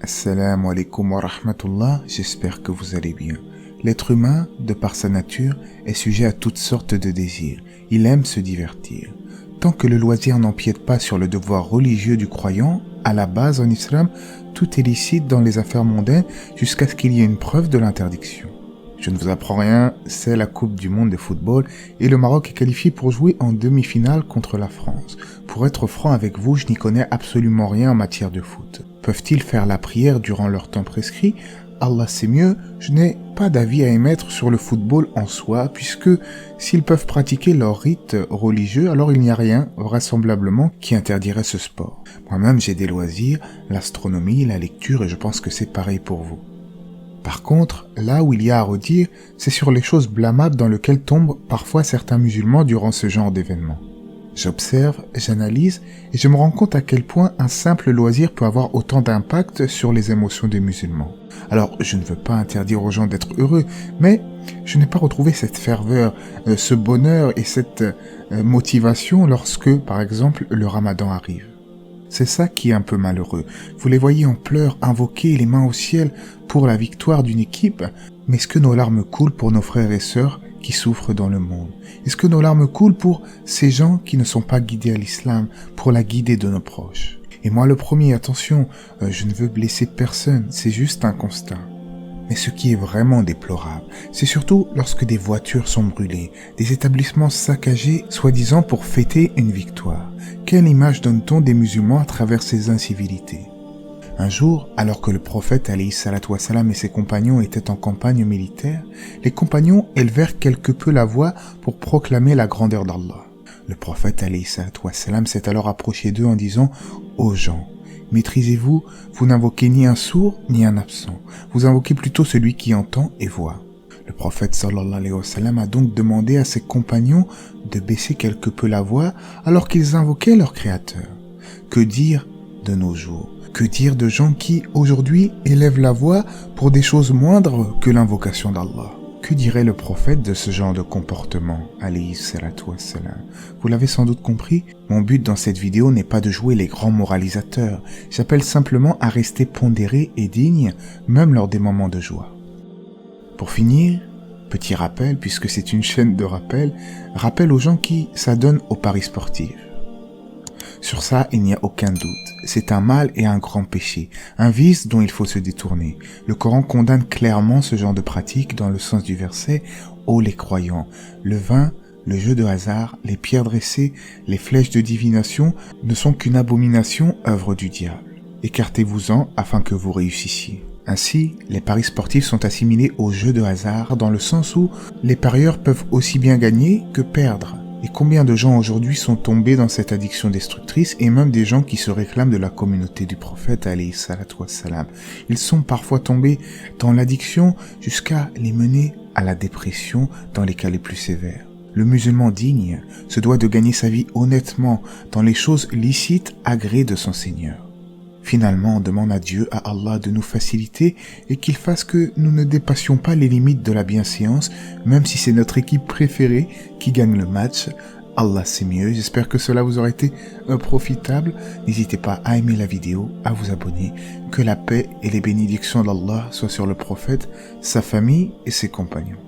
Assalamu alaikum wa rahmatullah, j'espère que vous allez bien. L'être humain, de par sa nature, est sujet à toutes sortes de désirs. Il aime se divertir. Tant que le loisir n'empiète pas sur le devoir religieux du croyant, à la base en islam, tout est licite dans les affaires mondaines jusqu'à ce qu'il y ait une preuve de l'interdiction. Je ne vous apprends rien, c'est la Coupe du monde de football et le Maroc est qualifié pour jouer en demi-finale contre la France. Pour être franc avec vous, je n'y connais absolument rien en matière de foot. Peuvent-ils faire la prière durant leur temps prescrit ? Allah sait mieux, je n'ai pas d'avis à émettre sur le football en soi, puisque s'ils peuvent pratiquer leur rite religieux, alors il n'y a rien, vraisemblablement, qui interdirait ce sport. Moi-même, j'ai des loisirs, l'astronomie, la lecture, et je pense que c'est pareil pour vous. Par contre, là où il y a à redire, c'est sur les choses blâmables dans lesquelles tombent parfois certains musulmans durant ce genre d'événements. J'observe, j'analyse et je me rends compte à quel point un simple loisir peut avoir autant d'impact sur les émotions des musulmans. Alors, je ne veux pas interdire aux gens d'être heureux, mais je n'ai pas retrouvé cette ferveur, ce bonheur et cette motivation lorsque, par exemple, le ramadan arrive. C'est ça qui est un peu malheureux. Vous les voyez en pleurs, invoquer les mains au ciel pour la victoire d'une équipe, mais est-ce que nos larmes coulent pour nos frères et sœurs qui souffrent dans le monde? Est-ce que nos larmes coulent pour ces gens qui ne sont pas guidés à l'islam, pour la guider de nos proches? Et moi le premier, attention, je ne veux blesser personne, c'est juste un constat. Mais ce qui est vraiment déplorable, c'est surtout lorsque des voitures sont brûlées, des établissements saccagés, soi-disant pour fêter une victoire. Quelle image donne-t-on des musulmans à travers ces incivilités ? Un jour, alors que le prophète alayhi salatu wassalam et ses compagnons étaient en campagne militaire, les compagnons élevèrent quelque peu la voix pour proclamer la grandeur d'Allah. Le prophète alayhi salatu wassalam s'est alors approché d'eux en disant « Ô gens, maîtrisez-vous, vous n'invoquez ni un sourd ni un absent, vous invoquez plutôt celui qui entend et voit. » Le prophète sallallahu alayhi wa sallam a donc demandé à ses compagnons de baisser quelque peu la voix alors qu'ils invoquaient leur Créateur. Que dire de nos jours ? Que dire de gens qui, aujourd'hui, élèvent la voix pour des choses moindres que l'invocation d'Allah ? Que dirait le prophète de ce genre de comportement, alayhi salatu wassalam ? Vous l'avez sans doute compris, mon but dans cette vidéo n'est pas de jouer les grands moralisateurs. J'appelle simplement à rester pondéré et digne, même lors des moments de joie. Pour finir, petit rappel, puisque c'est une chaîne de rappel aux gens qui s'adonnent aux paris sportifs. Sur ça, il n'y a aucun doute. C'est un mal et un grand péché, un vice dont il faut se détourner. Le Coran condamne clairement ce genre de pratique dans le sens du verset « Ô les croyants, le vin, le jeu de hasard, les pierres dressées, les flèches de divination ne sont qu'une abomination, œuvre du diable. Écartez-vous-en afin que vous réussissiez. » Ainsi, les paris sportifs sont assimilés au jeu de hasard dans le sens où les parieurs peuvent aussi bien gagner que perdre. Et combien de gens aujourd'hui sont tombés dans cette addiction destructrice et même des gens qui se réclament de la communauté du prophète alayhi salatu wassalam. Ils sont parfois tombés dans l'addiction jusqu'à les mener à la dépression dans les cas les plus sévères. Le musulman digne se doit de gagner sa vie honnêtement dans les choses licites agréées de son Seigneur. Finalement, on demande à Dieu, à Allah, de nous faciliter et qu'il fasse que nous ne dépassions pas les limites de la bienséance, même si c'est notre équipe préférée qui gagne le match. Allah sait mieux. J'espère que cela vous aura été profitable. N'hésitez pas à aimer la vidéo, à vous abonner. Que la paix et les bénédictions d'Allah soient sur le prophète, sa famille et ses compagnons.